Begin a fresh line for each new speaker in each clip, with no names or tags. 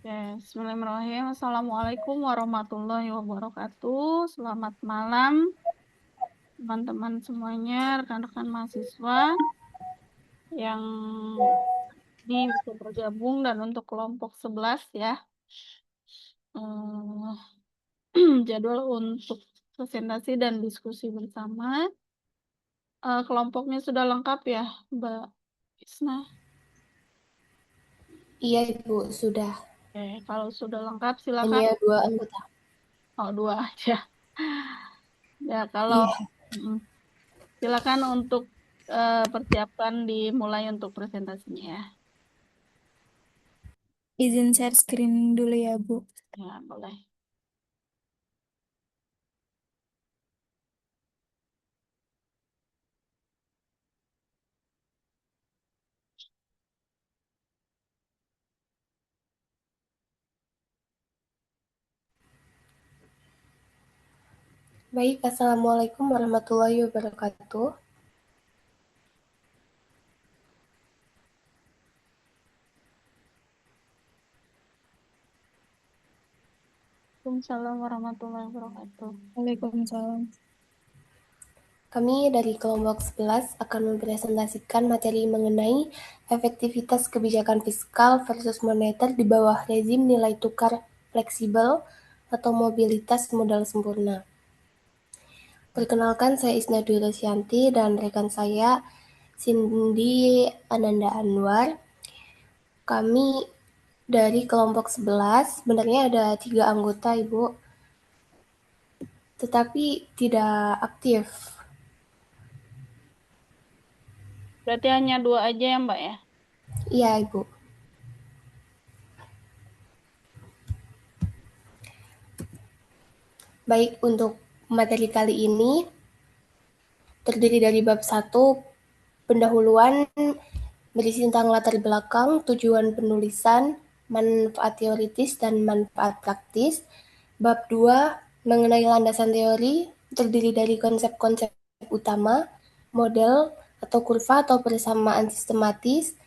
Oke, Bismillahirrahmanirrahim. Assalamualaikum warahmatullahi wabarakatuh. Selamat malam, teman-teman semuanya, rekan-rekan mahasiswa yang bisa bergabung dan untuk kelompok 11 ya. Eh, Jadwal untuk presentasi dan diskusi bersama. Kelompoknya sudah lengkap ya, Mbak Isna?
Iya, Ibu, sudah.
Oke, kalau sudah lengkap silakan.
Hanya dua anggota.
Oh, dua aja. Ya, kalau
Iya.
mm, silakan untuk persiapkan dimulai untuk presentasinya ya.
Izin share screen dulu ya, Bu.
Ya, boleh.
Baik, Assalamualaikum warahmatullahi wabarakatuh.
Waalaikumsalam warahmatullahi wabarakatuh.
Waalaikumsalam.
Kami dari kelompok 11 akan mempresentasikan materi mengenai efektivitas kebijakan fiskal versus moneter di bawah rezim nilai tukar fleksibel atau mobilitas modal sempurna. Perkenalkan, saya Isna Dwi Rusyanti dan rekan saya Cindy Ananda Anwar. Kami dari kelompok 11, sebenarnya ada 3 anggota, Ibu, tetapi tidak aktif.
Berarti hanya dua aja ya, Mbak ya?
Iya, Ibu. Baik, untuk materi kali ini terdiri dari bab 1, pendahuluan, berisi tentang latar belakang, tujuan penulisan, manfaat teoritis dan manfaat praktis. Bab 2, mengenai landasan teori, terdiri dari konsep-konsep utama, model atau kurva atau persamaan sistematis.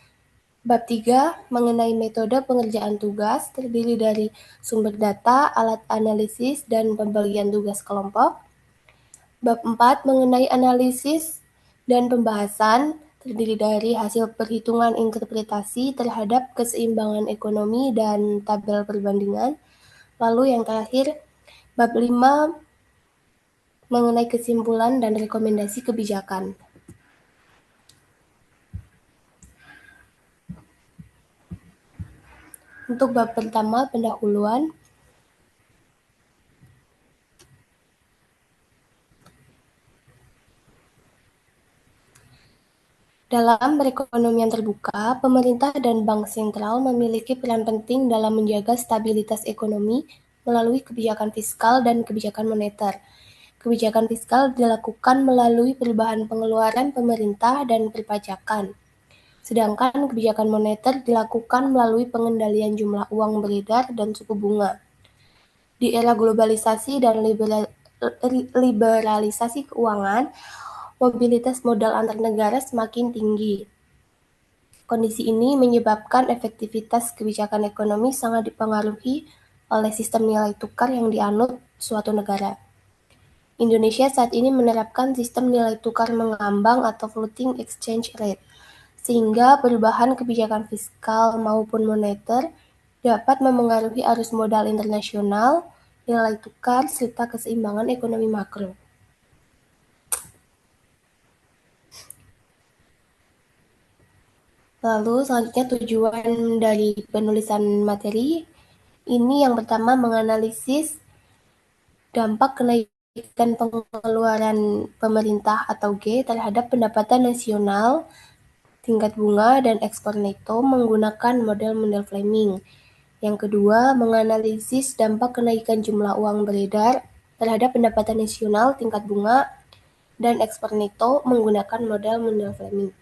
Bab 3, mengenai metode pengerjaan tugas, terdiri dari sumber data, alat analisis, dan pembagian tugas kelompok. Bab 4, mengenai analisis dan pembahasan, terdiri dari hasil perhitungan interpretasi terhadap keseimbangan ekonomi dan tabel perbandingan. Lalu yang terakhir, bab 5, mengenai kesimpulan dan rekomendasi kebijakan. Untuk bab pertama, pendahuluan, dalam perekonomian terbuka, pemerintah dan bank sentral memiliki peran penting dalam menjaga stabilitas ekonomi melalui kebijakan fiskal dan kebijakan moneter. Kebijakan fiskal dilakukan melalui perubahan pengeluaran pemerintah dan perpajakan, sedangkan kebijakan moneter dilakukan melalui pengendalian jumlah uang beredar dan suku bunga. Di era globalisasi dan liberalisasi keuangan, mobilitas modal antar negara semakin tinggi. Kondisi ini menyebabkan efektivitas kebijakan ekonomi sangat dipengaruhi oleh sistem nilai tukar yang dianut suatu negara. Indonesia saat ini menerapkan sistem nilai tukar mengambang atau floating exchange rate, sehingga perubahan kebijakan fiskal maupun moneter dapat memengaruhi arus modal internasional, nilai tukar, serta keseimbangan ekonomi makro. Lalu selanjutnya tujuan dari penulisan materi ini yang pertama menganalisis dampak kenaikan pengeluaran pemerintah atau G terhadap pendapatan nasional, tingkat bunga, dan ekspor neto menggunakan model-model Fleming. Yang kedua, menganalisis dampak kenaikan jumlah uang beredar terhadap pendapatan nasional, tingkat bunga, dan ekspor neto menggunakan model-model Fleming.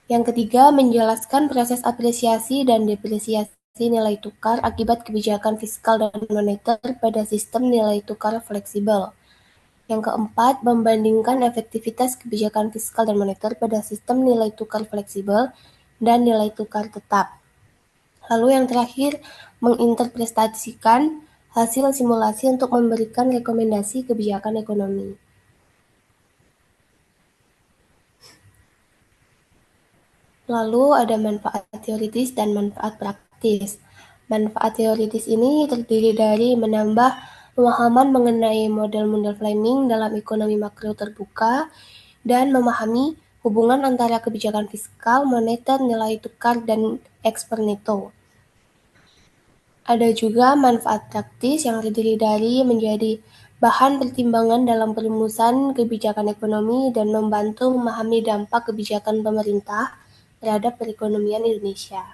Yang ketiga, menjelaskan proses apresiasi dan depresiasi nilai tukar akibat kebijakan fiskal dan moneter pada sistem nilai tukar fleksibel. Yang keempat, membandingkan efektivitas kebijakan fiskal dan moneter pada sistem nilai tukar fleksibel dan nilai tukar tetap. Lalu yang terakhir, menginterpretasikan hasil simulasi untuk memberikan rekomendasi kebijakan ekonomi. Lalu ada manfaat teoritis dan manfaat praktis. Manfaat teoritis ini terdiri dari menambah pemahaman mengenai model-model Fleming dalam ekonomi makro terbuka dan memahami hubungan antara kebijakan fiskal, moneter, nilai tukar, dan ekspor neto. Ada juga manfaat praktis yang terdiri dari menjadi bahan pertimbangan dalam perumusan kebijakan ekonomi dan membantu memahami dampak kebijakan pemerintah terhadap perekonomian Indonesia.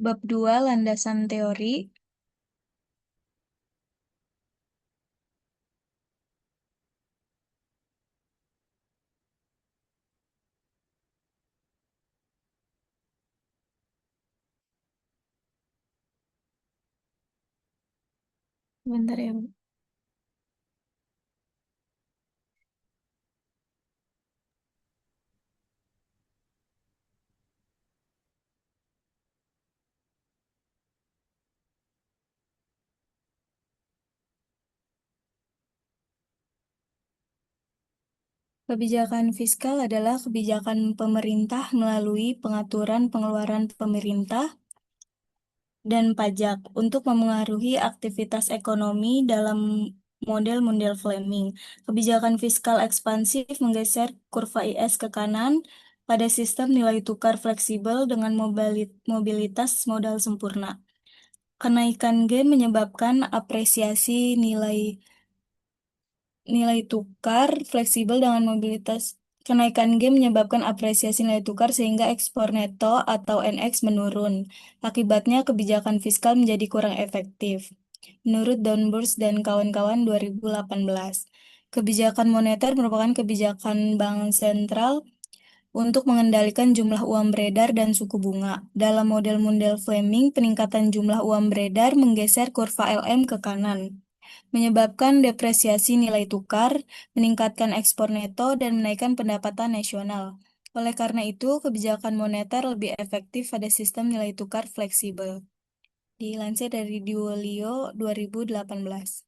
Bab 2, landasan teori. Bentar ya, Bu. Kebijakan fiskal adalah kebijakan pemerintah melalui pengaturan pengeluaran pemerintah dan pajak untuk memengaruhi aktivitas ekonomi dalam model-model Fleming. Kebijakan fiskal ekspansif menggeser kurva IS ke kanan pada sistem nilai tukar fleksibel dengan mobilitas modal sempurna. Kenaikan G menyebabkan apresiasi nilai tukar fleksibel dengan mobilitas. Kenaikan G menyebabkan apresiasi nilai tukar sehingga ekspor neto atau NX menurun. Akibatnya kebijakan fiskal menjadi kurang efektif. Menurut Downburst dan kawan-kawan 2018, kebijakan moneter merupakan kebijakan bank sentral untuk mengendalikan jumlah uang beredar dan suku bunga. Dalam model-model Fleming, peningkatan jumlah uang beredar menggeser kurva LM ke kanan, menyebabkan depresiasi nilai tukar, meningkatkan ekspor neto, dan menaikkan pendapatan nasional. Oleh karena itu, kebijakan moneter lebih efektif pada sistem nilai tukar fleksibel. Dilansir dari Duolio 2018.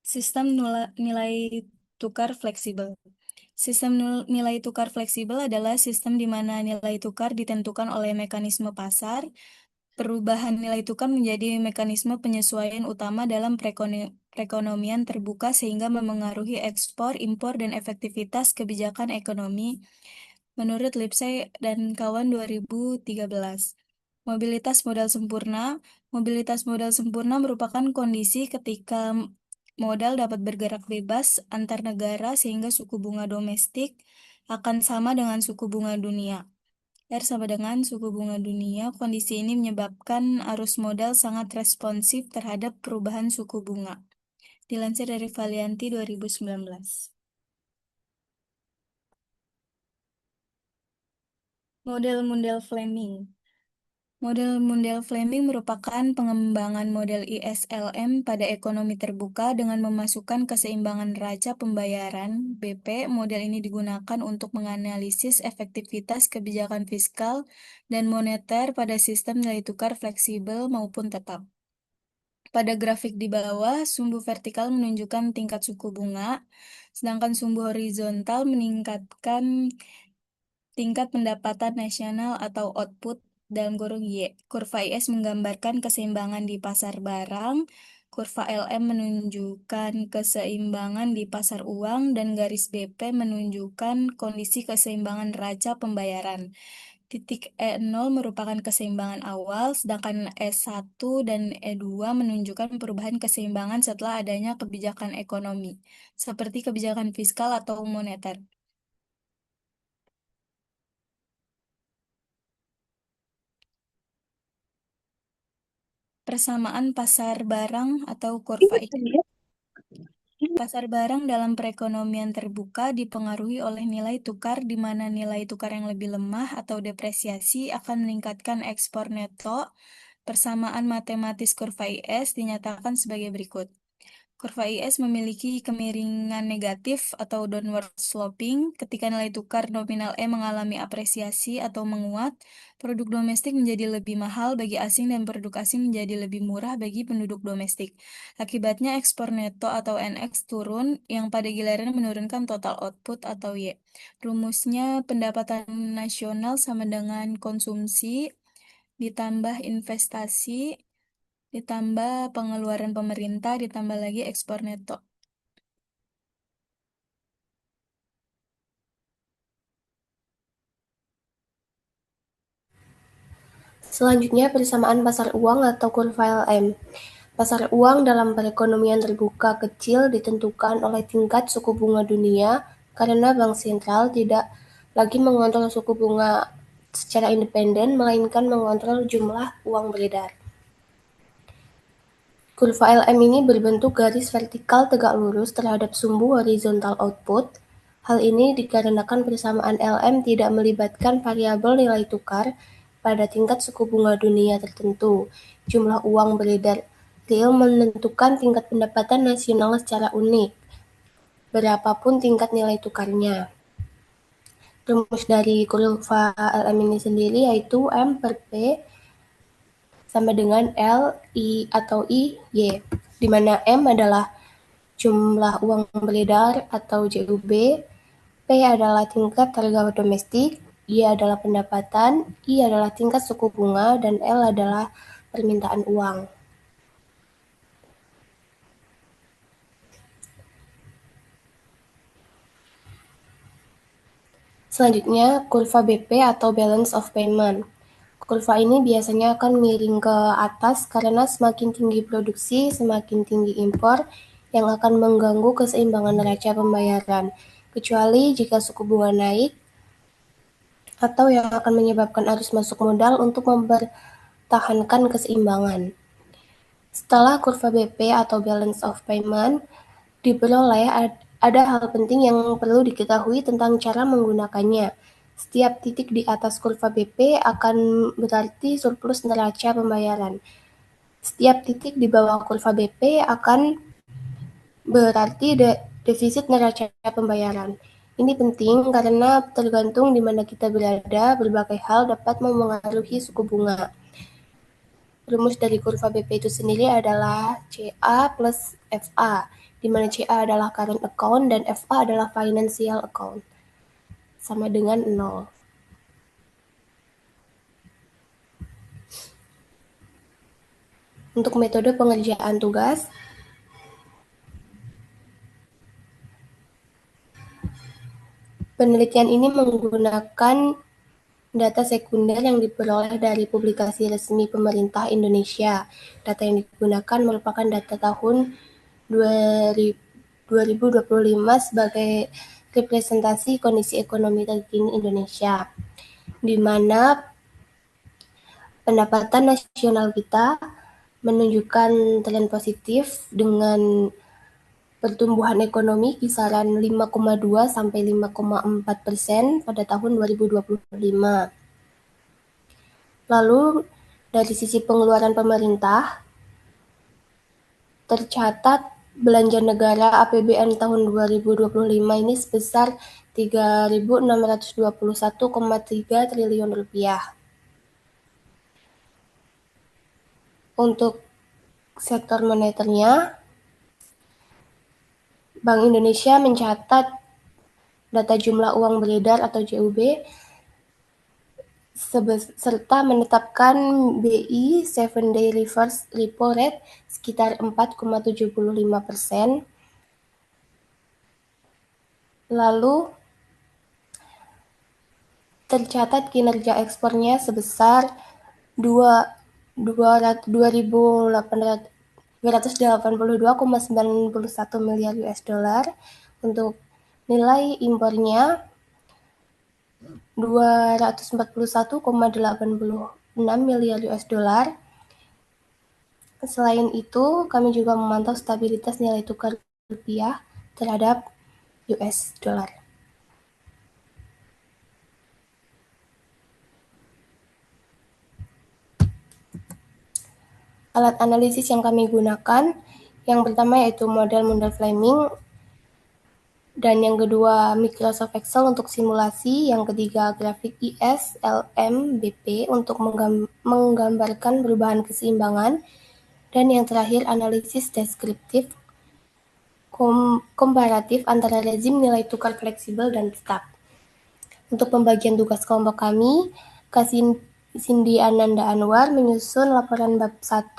Sistem nilai tukar fleksibel. Sistem nilai tukar fleksibel adalah sistem di mana nilai tukar ditentukan oleh mekanisme pasar. Perubahan nilai tukar menjadi mekanisme penyesuaian utama dalam perekonomian terbuka sehingga memengaruhi ekspor, impor, dan efektivitas kebijakan ekonomi. Menurut Lipsey dan kawan 2013. Mobilitas modal sempurna merupakan kondisi ketika modal dapat bergerak bebas antar negara sehingga suku bunga domestik akan sama dengan suku bunga dunia. R sama dengan suku bunga dunia. Kondisi ini menyebabkan arus modal sangat responsif terhadap perubahan suku bunga. Dilansir dari Valianti 2019. Model-model Fleming. Model-model Fleming merupakan pengembangan model ISLM pada ekonomi terbuka dengan memasukkan keseimbangan neraca pembayaran (BP). Model ini digunakan untuk menganalisis efektivitas kebijakan fiskal dan moneter pada sistem nilai tukar fleksibel maupun tetap. Pada grafik di bawah, sumbu vertikal menunjukkan tingkat suku bunga, sedangkan sumbu horizontal meningkatkan tingkat pendapatan nasional atau output dalam kurung Y. Kurva IS menggambarkan keseimbangan di pasar barang, kurva LM menunjukkan keseimbangan di pasar uang, dan garis BP menunjukkan kondisi keseimbangan neraca pembayaran. Titik E0 merupakan keseimbangan awal, sedangkan E1 dan E2 menunjukkan perubahan keseimbangan setelah adanya kebijakan ekonomi, seperti kebijakan fiskal atau moneter. Persamaan pasar barang atau kurva IS. Pasar barang dalam perekonomian terbuka dipengaruhi oleh nilai tukar, di mana nilai tukar yang lebih lemah atau depresiasi akan meningkatkan ekspor neto, Persamaan matematis kurva IS dinyatakan sebagai berikut. Kurva IS memiliki kemiringan negatif atau downward sloping. Ketika nilai tukar nominal E mengalami apresiasi atau menguat, produk domestik menjadi lebih mahal bagi asing dan produk asing menjadi lebih murah bagi penduduk domestik. Akibatnya ekspor neto atau NX turun, yang pada gilirannya menurunkan total output atau Y. Rumusnya pendapatan nasional sama dengan konsumsi ditambah investasi ditambah pengeluaran pemerintah, ditambah lagi ekspor neto.
Selanjutnya, persamaan pasar uang atau kurva LM. Pasar uang dalam perekonomian terbuka kecil ditentukan oleh tingkat suku bunga dunia karena bank sentral tidak lagi mengontrol suku bunga secara independen, melainkan mengontrol jumlah uang beredar. Kurva LM ini berbentuk garis vertikal tegak lurus terhadap sumbu horizontal output. Hal ini dikarenakan persamaan LM tidak melibatkan variabel nilai tukar pada tingkat suku bunga dunia tertentu. Jumlah uang beredar real menentukan tingkat pendapatan nasional secara unik, berapapun tingkat nilai tukarnya. Rumus dari kurva LM ini sendiri yaitu M per P sama dengan L, I atau I, Y, di mana M adalah jumlah uang beredar atau JUB, P adalah tingkat harga domestik, Y adalah pendapatan, I adalah tingkat suku bunga, dan L adalah permintaan uang. Selanjutnya, kurva BP atau Balance of Payment. Kurva ini biasanya akan miring ke atas karena semakin tinggi produksi, semakin tinggi impor yang akan mengganggu keseimbangan neraca pembayaran, kecuali jika suku bunga naik atau yang akan menyebabkan arus masuk modal untuk mempertahankan keseimbangan. Setelah kurva BP atau Balance of Payment diperoleh, ada hal penting yang perlu diketahui tentang cara menggunakannya. Setiap titik di atas kurva BP akan berarti surplus neraca pembayaran. Setiap titik di bawah kurva BP akan berarti defisit neraca pembayaran. Ini penting karena tergantung di mana kita berada, berbagai hal dapat memengaruhi suku bunga. Rumus dari kurva BP itu sendiri adalah CA plus FA, di mana CA adalah current account dan FA adalah financial account, sama dengan 0. Untuk metode pengerjaan tugas, penelitian ini menggunakan data sekunder yang diperoleh dari publikasi resmi pemerintah Indonesia. Data yang digunakan merupakan data tahun 2025 sebagai representasi kondisi ekonomi terkini Indonesia, di mana pendapatan nasional kita menunjukkan tren positif dengan pertumbuhan ekonomi kisaran 5,2 sampai 5,4% pada tahun 2025. Lalu dari sisi pengeluaran pemerintah, tercatat belanja negara APBN tahun 2025 ini sebesar 3.621,3 triliun rupiah. Untuk sektor moneternya, Bank Indonesia mencatat data jumlah uang beredar atau JUB serta menetapkan BI 7-day reverse repo rate sekitar 4,75%. Lalu tercatat kinerja ekspornya sebesar 2.282,91 miliar US dollar. Untuk nilai impornya 241,86 miliar US dollar. Selain itu, kami juga memantau stabilitas nilai tukar rupiah terhadap US dollar. Alat analisis yang kami gunakan, yang pertama yaitu model Mundell-Fleming, dan yang kedua Microsoft Excel untuk simulasi, yang ketiga grafik ISLM-BP untuk menggambarkan perubahan keseimbangan, dan yang terakhir analisis deskriptif komparatif antara rezim nilai tukar fleksibel dan tetap. Untuk pembagian tugas kelompok kami, Cindy Ananda Anwar menyusun laporan bab 1,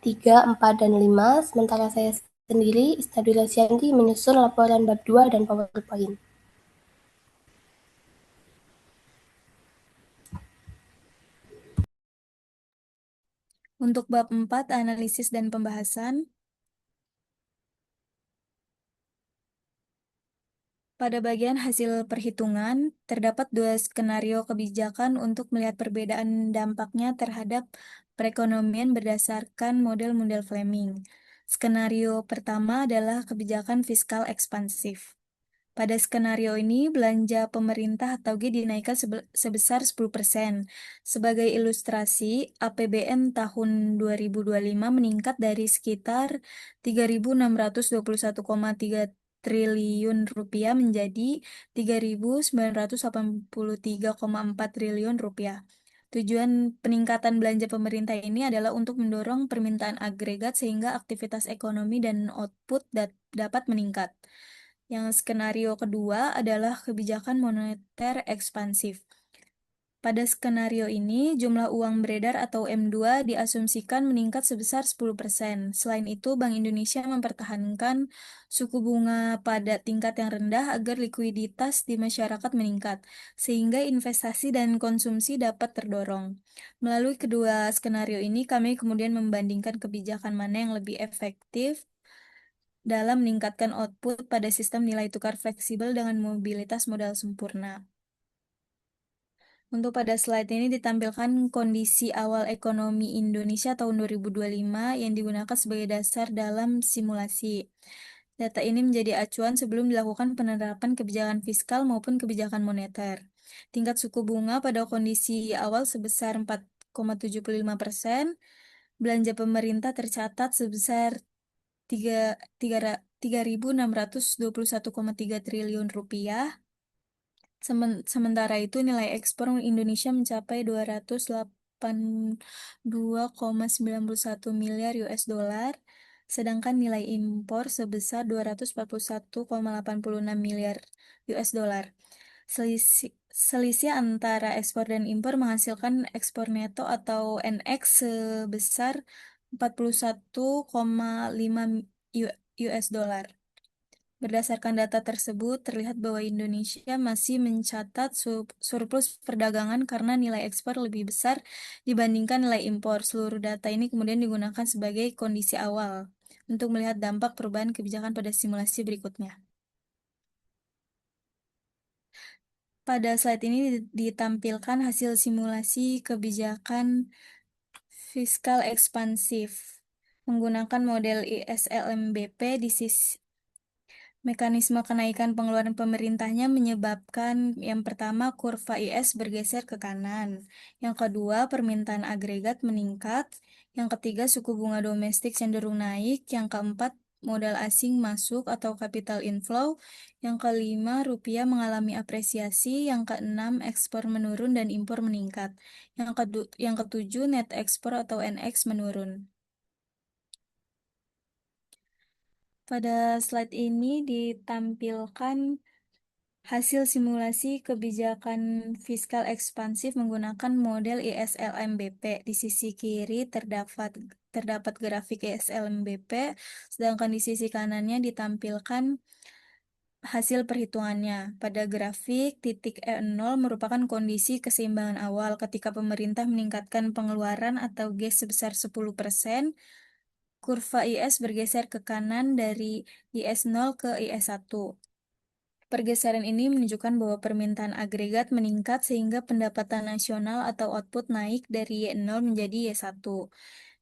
3, 4, dan 5, sementara saya sendiri, Isnadula Syanti, menyusun laporan bab 2 dan PowerPoint.
Untuk bab 4, analisis dan pembahasan, pada bagian hasil perhitungan, terdapat 2 skenario kebijakan untuk melihat perbedaan dampaknya terhadap perekonomian berdasarkan model Mundell-Fleming. Skenario pertama adalah kebijakan fiskal ekspansif. Pada skenario ini, belanja pemerintah atau G dinaikkan sebesar 10%. Sebagai ilustrasi, APBN tahun 2025 meningkat dari sekitar 3.621,3 triliun rupiah menjadi 3.983,4 triliun rupiah. Tujuan peningkatan belanja pemerintah ini adalah untuk mendorong permintaan agregat sehingga aktivitas ekonomi dan output dapat meningkat. Yang skenario kedua adalah kebijakan moneter ekspansif. Pada skenario ini, jumlah uang beredar atau M2 diasumsikan meningkat sebesar 10%. Selain itu, Bank Indonesia mempertahankan suku bunga pada tingkat yang rendah agar likuiditas di masyarakat meningkat, sehingga investasi dan konsumsi dapat terdorong. Melalui kedua skenario ini, kami kemudian membandingkan kebijakan mana yang lebih efektif dalam meningkatkan output pada sistem nilai tukar fleksibel dengan mobilitas modal sempurna. Untuk pada slide ini ditampilkan kondisi awal ekonomi Indonesia tahun 2025 yang digunakan sebagai dasar dalam simulasi. Data ini menjadi acuan sebelum dilakukan penerapan kebijakan fiskal maupun kebijakan moneter. Tingkat suku bunga pada kondisi awal sebesar 4,75%, belanja pemerintah tercatat sebesar 3.621,3 triliun rupiah. Sementara itu nilai ekspor Indonesia mencapai 282,91 miliar US dollar, sedangkan nilai impor sebesar 241,86 miliar US dollar. Selisih antara ekspor dan impor menghasilkan ekspor neto atau NX sebesar 41,5 US dollar. Berdasarkan data tersebut, terlihat bahwa Indonesia masih mencatat surplus perdagangan karena nilai ekspor lebih besar dibandingkan nilai impor. Seluruh data ini kemudian digunakan sebagai kondisi awal untuk melihat dampak perubahan kebijakan pada simulasi berikutnya. Pada slide ini ditampilkan hasil simulasi kebijakan fiskal ekspansif menggunakan model ISLM-BP di Mekanisme kenaikan pengeluaran pemerintahnya menyebabkan yang pertama kurva IS bergeser ke kanan, yang kedua permintaan agregat meningkat, yang ketiga suku bunga domestik cenderung naik, yang keempat modal asing masuk atau capital inflow, yang kelima rupiah mengalami apresiasi, yang keenam ekspor menurun dan impor meningkat, yang ketujuh net ekspor atau NX menurun. Pada slide ini ditampilkan hasil simulasi kebijakan fiskal ekspansif menggunakan model ISLM-BP. Di sisi kiri terdapat grafik ISLM-BP, sedangkan di sisi kanannya ditampilkan hasil perhitungannya. Pada grafik, titik E0 merupakan kondisi keseimbangan awal ketika pemerintah meningkatkan pengeluaran atau G sebesar 10%. Kurva IS bergeser ke kanan dari IS0 ke IS1. Pergeseran ini menunjukkan bahwa permintaan agregat meningkat sehingga pendapatan nasional atau output naik dari Y0 menjadi Y1.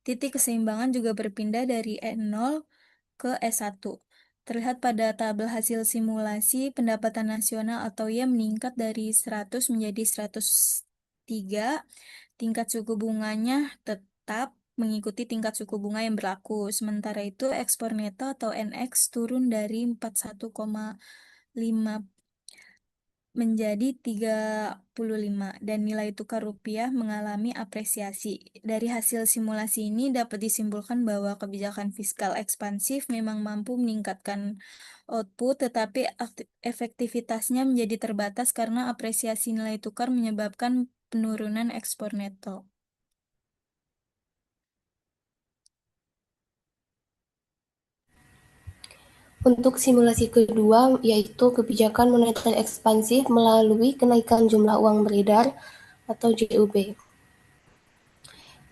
Titik keseimbangan juga berpindah dari E0 ke S1. Terlihat pada tabel hasil simulasi, pendapatan nasional atau Y meningkat dari 100 menjadi 103, tingkat suku bunganya tetap mengikuti tingkat suku bunga yang berlaku. Sementara itu, ekspor neto atau NX turun dari 41,5 menjadi 35 dan nilai tukar rupiah mengalami apresiasi. Dari hasil simulasi ini dapat disimpulkan bahwa kebijakan fiskal ekspansif memang mampu meningkatkan output, tetapi efektivitasnya menjadi terbatas karena apresiasi nilai tukar menyebabkan penurunan ekspor neto.
Untuk simulasi kedua, yaitu kebijakan moneter ekspansif melalui kenaikan jumlah uang beredar atau JUB.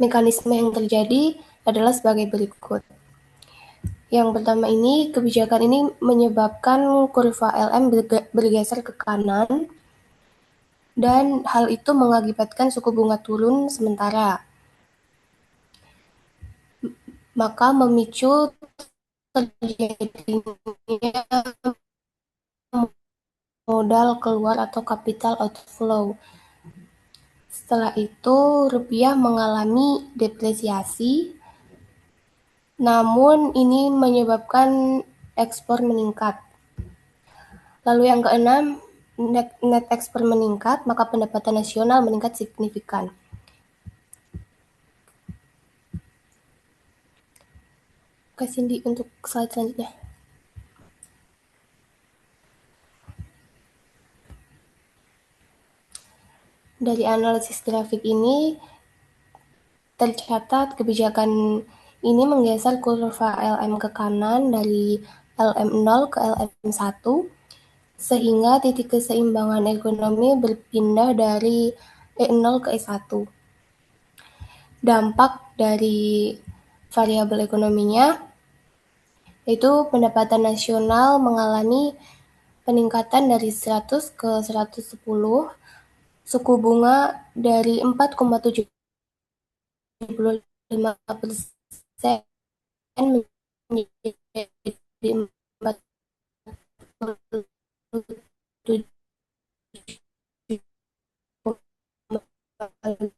Mekanisme yang terjadi adalah sebagai berikut. Yang pertama ini, kebijakan ini menyebabkan kurva LM bergeser ke kanan, dan hal itu mengakibatkan suku bunga turun sementara. Maka memicu terjadinya modal keluar atau capital outflow. Setelah itu, rupiah mengalami depresiasi, namun ini menyebabkan ekspor meningkat. Lalu yang keenam, net ekspor meningkat, maka pendapatan nasional meningkat signifikan. Oke, Cindy, untuk slide selanjutnya. Dari analisis grafik ini, tercatat kebijakan ini menggeser kurva LM ke kanan dari LM0 ke LM1, sehingga titik keseimbangan ekonomi berpindah dari E0 ke E1. Dampak dari variabel ekonominya yaitu pendapatan nasional mengalami peningkatan dari 100 ke 110, suku bunga dari 4,75% menjadi 47,5%.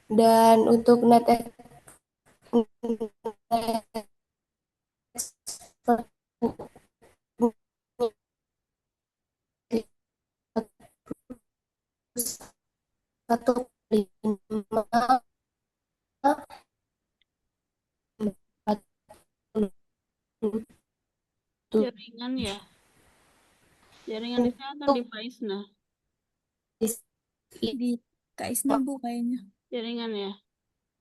Dan untuk net ekspor 1,5
Jaringan ya. Jaringan di sana atau di Faizna?
Di Kaisna, Bu, kayaknya.
Jaringan ya.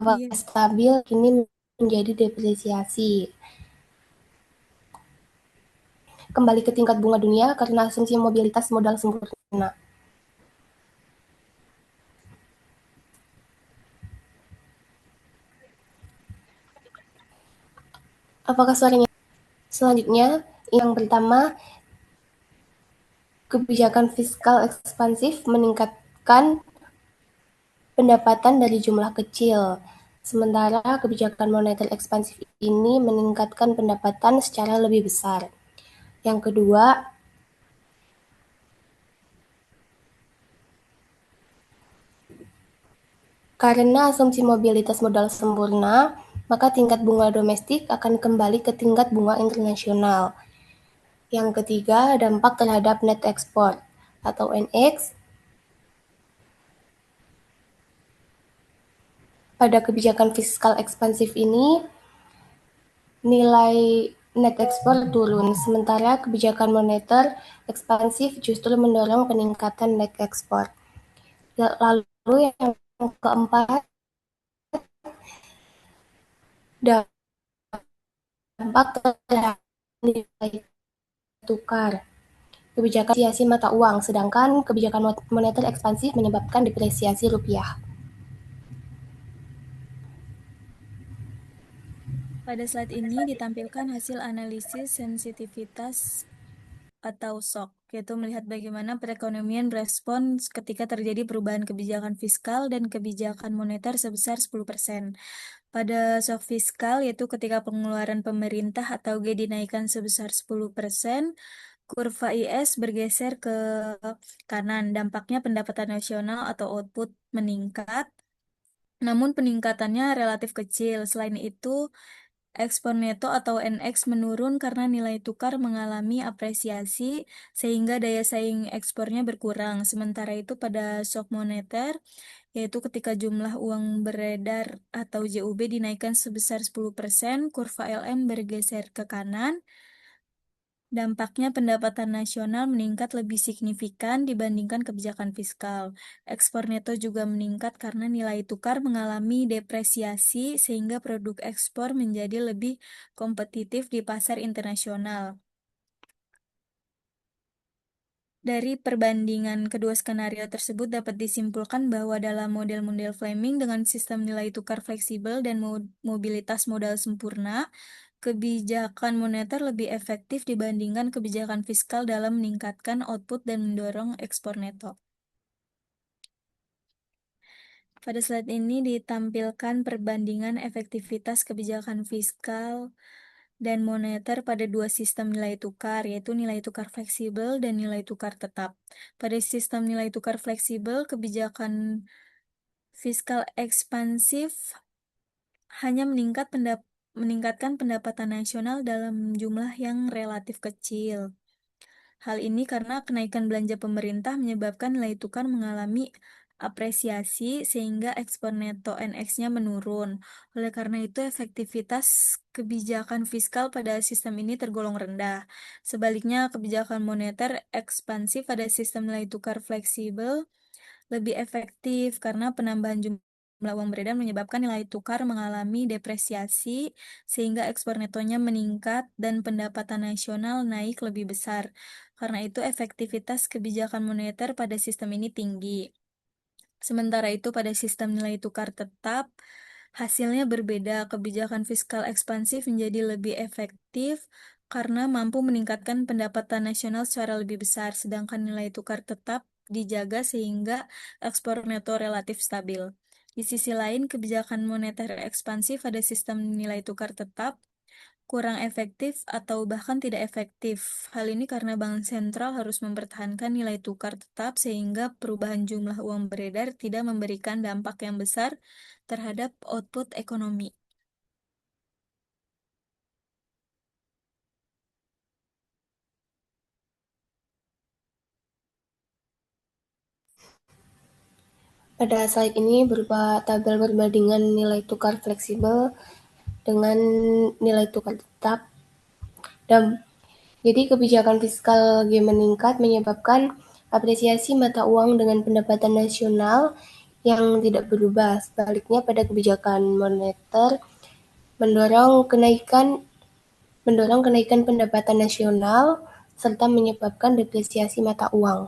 Iya.
stabil kini menjadi depresiasi. Kembali ke tingkat bunga dunia karena asumsi mobilitas modal sempurna. Apakah suaranya? Selanjutnya, yang pertama, kebijakan fiskal ekspansif meningkatkan pendapatan dari jumlah kecil, sementara kebijakan moneter ekspansif ini meningkatkan pendapatan secara lebih besar. Yang kedua, karena asumsi mobilitas modal sempurna, maka tingkat bunga domestik akan kembali ke tingkat bunga internasional. Yang ketiga, dampak terhadap net export atau NX. Pada kebijakan fiskal ekspansif ini, nilai net ekspor turun, sementara kebijakan moneter ekspansif justru mendorong peningkatan net ekspor. Lalu yang keempat, dampak terhadap nilai tukar. Kebijakan depresiasi mata uang, sedangkan kebijakan moneter ekspansif menyebabkan depresiasi rupiah.
Pada slide ini ditampilkan hasil analisis sensitivitas atau SOC, yaitu melihat bagaimana perekonomian berespon ketika terjadi perubahan kebijakan fiskal dan kebijakan moneter sebesar 10%. Pada shock fiskal, yaitu ketika pengeluaran pemerintah atau G dinaikkan sebesar 10%, Kurva IS bergeser ke kanan. Dampaknya pendapatan nasional atau output meningkat, namun peningkatannya relatif kecil. Selain itu, ekspor neto atau NX menurun karena nilai tukar mengalami apresiasi sehingga daya saing ekspornya berkurang. Sementara itu pada shock moneter, yaitu ketika jumlah uang beredar atau JUB dinaikkan sebesar 10%, kurva LM bergeser ke kanan. Dampaknya pendapatan nasional meningkat lebih signifikan dibandingkan kebijakan fiskal. Ekspor neto juga meningkat karena nilai tukar mengalami depresiasi sehingga produk ekspor menjadi lebih kompetitif di pasar internasional. Dari perbandingan kedua skenario tersebut dapat disimpulkan bahwa dalam model-model Fleming dengan sistem nilai tukar fleksibel dan mobilitas modal sempurna, kebijakan moneter lebih efektif dibandingkan kebijakan fiskal dalam meningkatkan output dan mendorong ekspor neto. Pada slide ini ditampilkan perbandingan efektivitas kebijakan fiskal dan moneter pada dua sistem nilai tukar, yaitu nilai tukar fleksibel dan nilai tukar tetap. Pada sistem nilai tukar fleksibel, kebijakan fiskal ekspansif hanya meningkatkan pendapatan nasional dalam jumlah yang relatif kecil. Hal ini karena kenaikan belanja pemerintah menyebabkan nilai tukar mengalami apresiasi sehingga ekspor neto NX-nya menurun. Oleh karena itu, efektivitas kebijakan fiskal pada sistem ini tergolong rendah. Sebaliknya, kebijakan moneter ekspansif pada sistem nilai tukar fleksibel lebih efektif karena penambahan jumlah uang beredar menyebabkan nilai tukar mengalami depresiasi sehingga ekspor netonya meningkat dan pendapatan nasional naik lebih besar. Karena itu efektivitas kebijakan moneter pada sistem ini tinggi. Sementara itu pada sistem nilai tukar tetap hasilnya berbeda. Kebijakan fiskal ekspansif menjadi lebih efektif karena mampu meningkatkan pendapatan nasional secara lebih besar, sedangkan nilai tukar tetap dijaga sehingga ekspor neto relatif stabil. Di sisi lain, kebijakan moneter ekspansif pada sistem nilai tukar tetap kurang efektif atau bahkan tidak efektif. Hal ini karena bank sentral harus mempertahankan nilai tukar tetap sehingga perubahan jumlah uang beredar tidak memberikan dampak yang besar terhadap output ekonomi.
Pada slide ini berupa tabel perbandingan nilai tukar fleksibel dengan nilai tukar tetap. Jadi kebijakan fiskal G meningkat menyebabkan apresiasi mata uang dengan pendapatan nasional yang tidak berubah. Sebaliknya pada kebijakan moneter mendorong kenaikan pendapatan nasional serta menyebabkan depresiasi mata uang.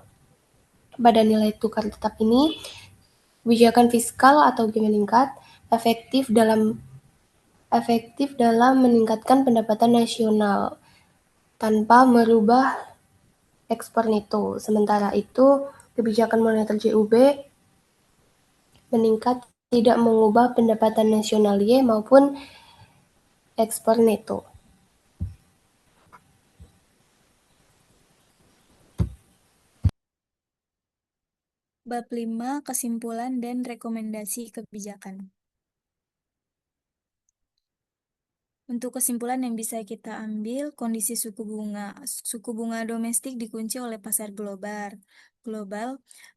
Pada nilai tukar tetap ini, kebijakan fiskal atau G meningkat efektif dalam meningkatkan pendapatan nasional tanpa merubah ekspor neto. Sementara itu, kebijakan moneter JUB meningkat tidak mengubah pendapatan nasional Y maupun ekspor neto.
Bab 5, kesimpulan dan rekomendasi kebijakan. Untuk kesimpulan yang bisa kita ambil, kondisi suku bunga domestik dikunci oleh pasar global.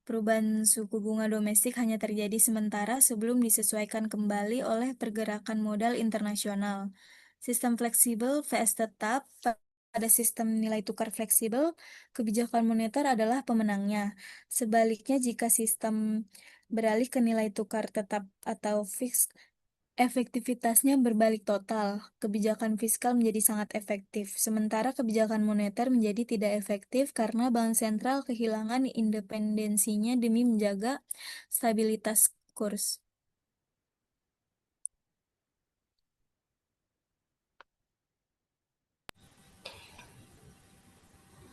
Perubahan suku bunga domestik hanya terjadi sementara sebelum disesuaikan kembali oleh pergerakan modal internasional. Sistem fleksibel vs tetap. Pada sistem nilai tukar fleksibel, kebijakan moneter adalah pemenangnya. Sebaliknya, jika sistem beralih ke nilai tukar tetap atau fixed, efektivitasnya berbalik total. Kebijakan fiskal menjadi sangat efektif, sementara kebijakan moneter menjadi tidak efektif karena bank sentral kehilangan independensinya demi menjaga stabilitas kurs.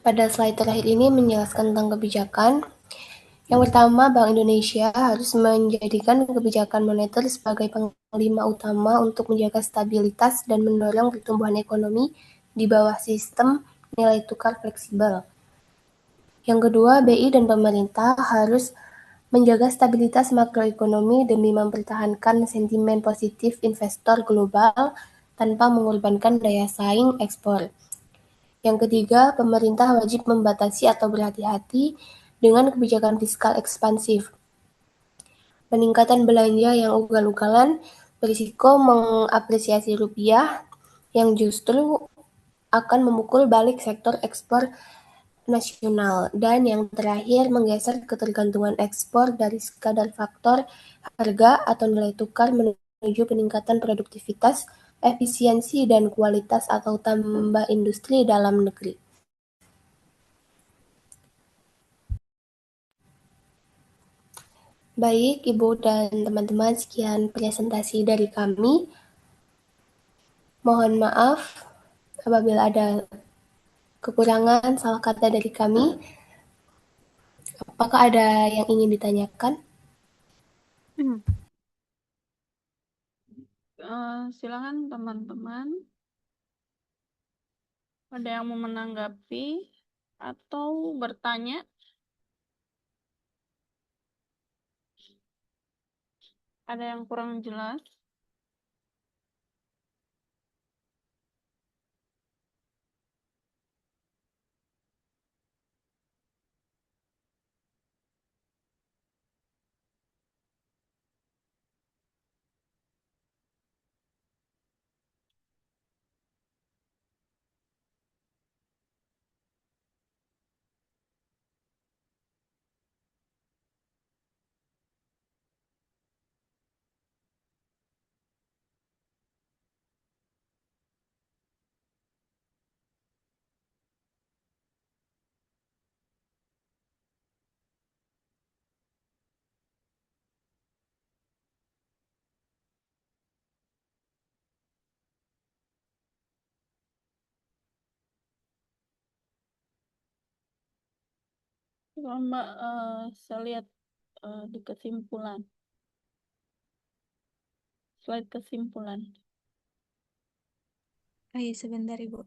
Pada slide terakhir ini menjelaskan tentang kebijakan. Yang pertama, Bank Indonesia harus menjadikan kebijakan moneter sebagai panglima utama untuk menjaga stabilitas dan mendorong pertumbuhan ekonomi di bawah sistem nilai tukar fleksibel. Yang kedua, BI dan pemerintah harus menjaga stabilitas makroekonomi demi mempertahankan sentimen positif investor global tanpa mengorbankan daya saing ekspor. Yang ketiga, pemerintah wajib membatasi atau berhati-hati dengan kebijakan fiskal ekspansif. Peningkatan belanja yang ugal-ugalan berisiko mengapresiasi rupiah yang justru akan memukul balik sektor ekspor nasional. Dan yang terakhir, menggeser ketergantungan ekspor dari sekadar faktor harga atau nilai tukar menuju peningkatan produktivitas, efisiensi, dan kualitas atau tambah industri dalam negeri. Baik, Ibu dan teman-teman, sekian presentasi dari kami. Mohon maaf apabila ada kekurangan, salah kata dari kami. Apakah ada yang ingin ditanyakan?
Silakan teman-teman. Ada yang mau menanggapi atau bertanya? Ada yang kurang jelas? Coba Mbak, saya lihat di kesimpulan. Slide kesimpulan.
Oh iya, sebentar Ibu.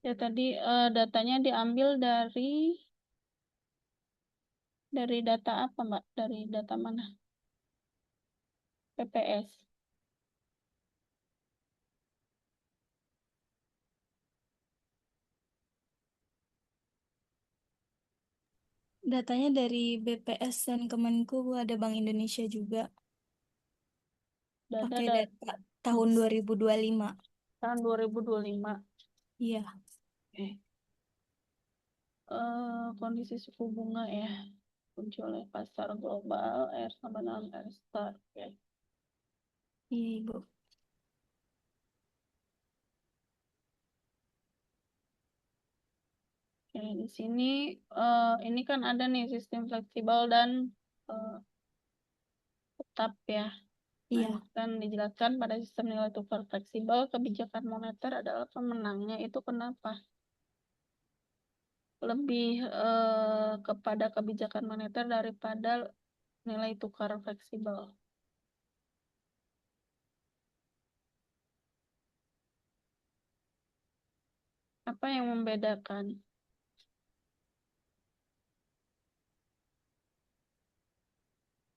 Ya tadi datanya diambil dari data apa Mbak? Dari data mana? PPS.
Datanya dari BPS dan Kemenku, ada Bank Indonesia juga.
Data
Pakai data tahun 2025.
tahun 2025.
Iya,
Oke. Kondisi suku bunga ya. Muncul oleh pasar global, R sama dengan R star. Oke.
iya Ibu.
Oke, di sini ini kan ada nih sistem fleksibel dan eh, tetap ya. Nah,
Iya.
ini kan dijelaskan pada sistem nilai tukar fleksibel, kebijakan moneter adalah pemenangnya. Itu kenapa? Lebih kepada kebijakan moneter daripada nilai tukar fleksibel. Apa yang membedakan?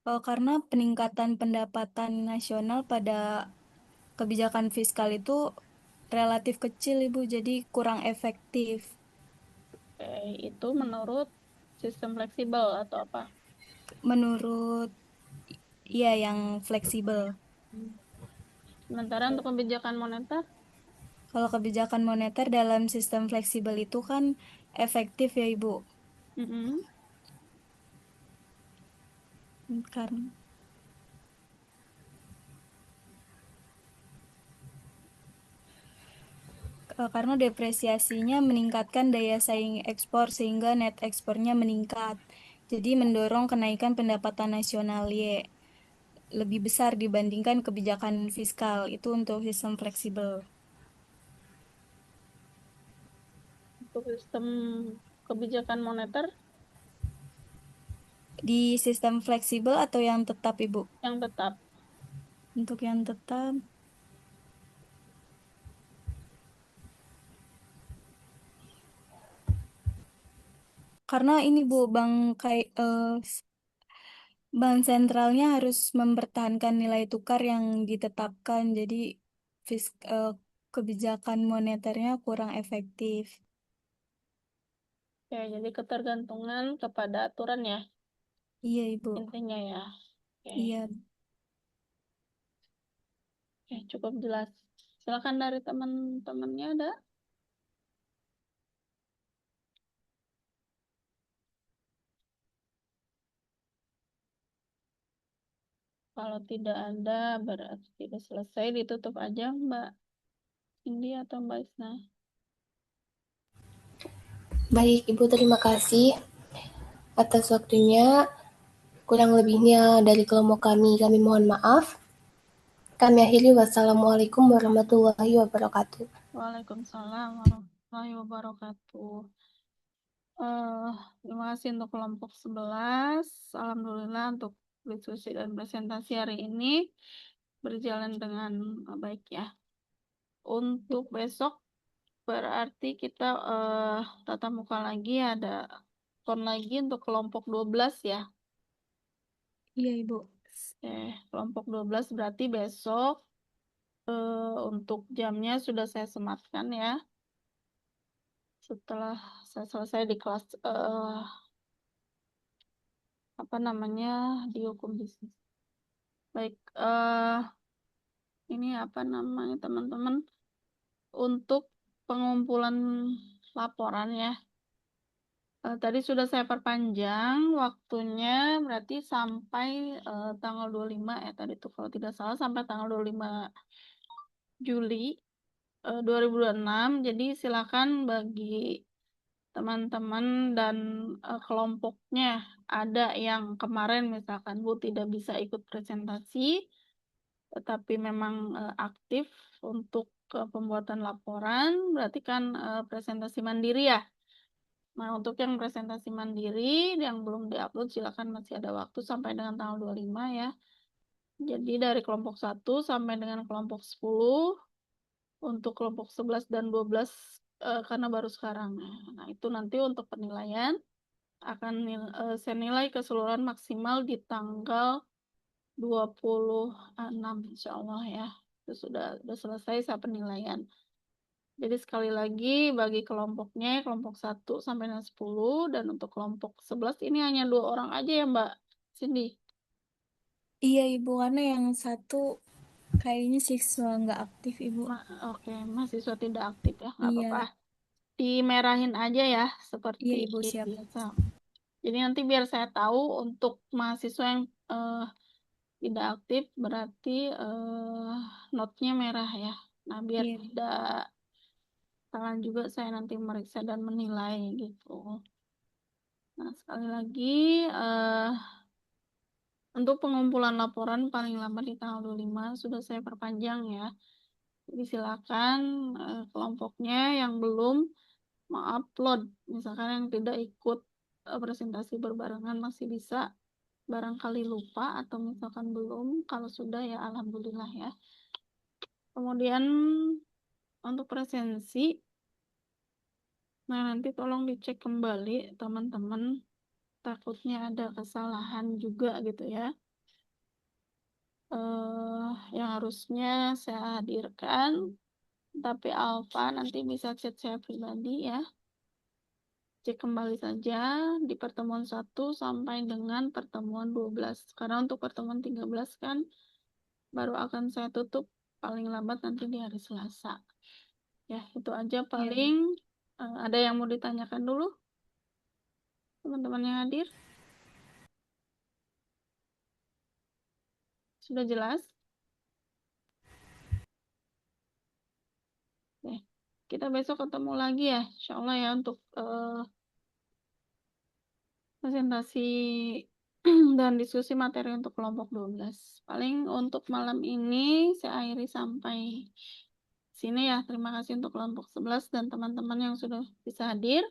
Karena peningkatan pendapatan nasional pada kebijakan fiskal itu relatif kecil Ibu, jadi kurang efektif.
Oke. itu menurut sistem fleksibel atau apa?
Menurut ya yang fleksibel.
Sementara untuk kebijakan moneter,
Kalau kebijakan moneter dalam sistem fleksibel itu kan efektif ya Ibu.
mm-mm.
Karena karena depresiasinya meningkatkan daya saing ekspor sehingga net ekspornya meningkat. Jadi mendorong kenaikan pendapatan nasional lebih besar dibandingkan kebijakan fiskal. Itu untuk sistem fleksibel.
Untuk sistem kebijakan moneter
Di sistem fleksibel atau yang tetap Ibu?
yang tetap.
Untuk yang tetap, karena ini Bu, bank sentralnya harus mempertahankan nilai tukar yang ditetapkan. Jadi kebijakan moneternya kurang efektif.
Ya, jadi ketergantungan kepada aturan ya,
Iya Ibu.
intinya ya. Oke,
Iya.
Oke, cukup jelas. Silakan dari teman-temannya ada. Kalau tidak ada, berarti tidak selesai. Ditutup aja Mbak Indi atau Mbak Isna.
Baik, Ibu, terima kasih atas waktunya. Kurang lebihnya dari kelompok kami mohon maaf. Kami akhiri, wassalamualaikum warahmatullahi wabarakatuh.
Waalaikumsalam warahmatullahi wabarakatuh. Terima kasih untuk kelompok 11. Alhamdulillah untuk diskusi dan presentasi hari ini berjalan dengan baik ya. Untuk besok berarti kita tatap muka lagi, ada kon lagi untuk kelompok 12 ya.
Iya Ibu.
Kelompok 12 berarti besok untuk jamnya sudah saya sematkan ya. Setelah saya selesai di kelas apa namanya di hukum bisnis. Baik, ini apa namanya teman-teman untuk pengumpulan laporan ya. Tadi sudah saya perpanjang waktunya berarti sampai tanggal 25 ya tadi tuh kalau tidak salah sampai tanggal 25 Juli 2026. Jadi silakan bagi teman-teman dan kelompoknya ada yang kemarin misalkan Bu tidak bisa ikut presentasi tetapi memang aktif untuk pembuatan laporan berarti kan presentasi mandiri ya. Nah, untuk yang presentasi mandiri yang belum diupload silakan masih ada waktu sampai dengan tanggal 25 ya. Jadi dari kelompok 1 sampai dengan kelompok 10 untuk kelompok 11 dan 12 karena baru sekarang. Nah, itu nanti untuk penilaian akan saya nilai keseluruhan maksimal di tanggal 26 insya Allah ya. Itu sudah selesai saya penilaian. Jadi sekali lagi bagi kelompoknya kelompok 1 sampai dengan 10 dan untuk kelompok 11 ini hanya 2 orang aja ya Mbak Cindy.
Iya Ibu, karena yang satu kayaknya siswa nggak aktif Ibu.
Oke, mahasiswa tidak aktif ya, nggak apa-apa.
Iya,
Dimerahin aja ya seperti
iya Ibu siap.
biasa. Jadi nanti biar saya tahu untuk mahasiswa yang tidak aktif berarti notnya merah ya. Nah, biar
Iya.
tidak salah juga saya nanti meriksa dan menilai gitu. Nah, sekali lagi untuk pengumpulan laporan paling lambat di tanggal 25 sudah saya perpanjang ya. Jadi silakan kelompoknya yang belum mengupload, misalkan yang tidak ikut presentasi berbarengan masih bisa barangkali lupa atau misalkan belum, kalau sudah ya alhamdulillah ya. Kemudian untuk presensi, nah nanti tolong dicek kembali teman-teman, takutnya ada kesalahan juga gitu ya. Yang harusnya saya hadirkan, tapi Alfa nanti bisa chat saya pribadi ya. cek kembali saja di pertemuan 1 sampai dengan pertemuan 12. Karena untuk pertemuan 13 kan baru akan saya tutup paling lambat nanti di hari Selasa. Ya, itu aja paling. Ada yang mau ditanyakan dulu? Teman-teman yang hadir? Sudah jelas? Oke. Kita besok ketemu lagi ya, insya Allah ya, untuk presentasi dan diskusi materi untuk kelompok 12. Paling untuk malam ini saya akhiri sampai sini ya. Terima kasih untuk kelompok 11 dan teman-teman yang sudah bisa hadir.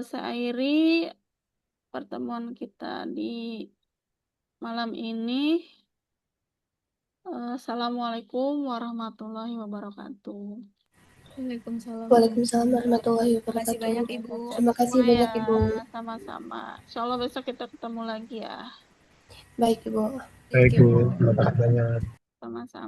Saya akhiri pertemuan kita di malam ini. Assalamualaikum warahmatullahi wabarakatuh.
Waalaikumsalam.
Waalaikumsalam warahmatullahi
Terima kasih
wabarakatuh.
banyak, Ibu.
Terima kasih
Semua
banyak
ya,
Ibu.
sama-sama. Insya Allah besok kita ketemu lagi ya.
Baik Ibu.
Baik, Bu. Terima kasih banyak.
Sama-sama.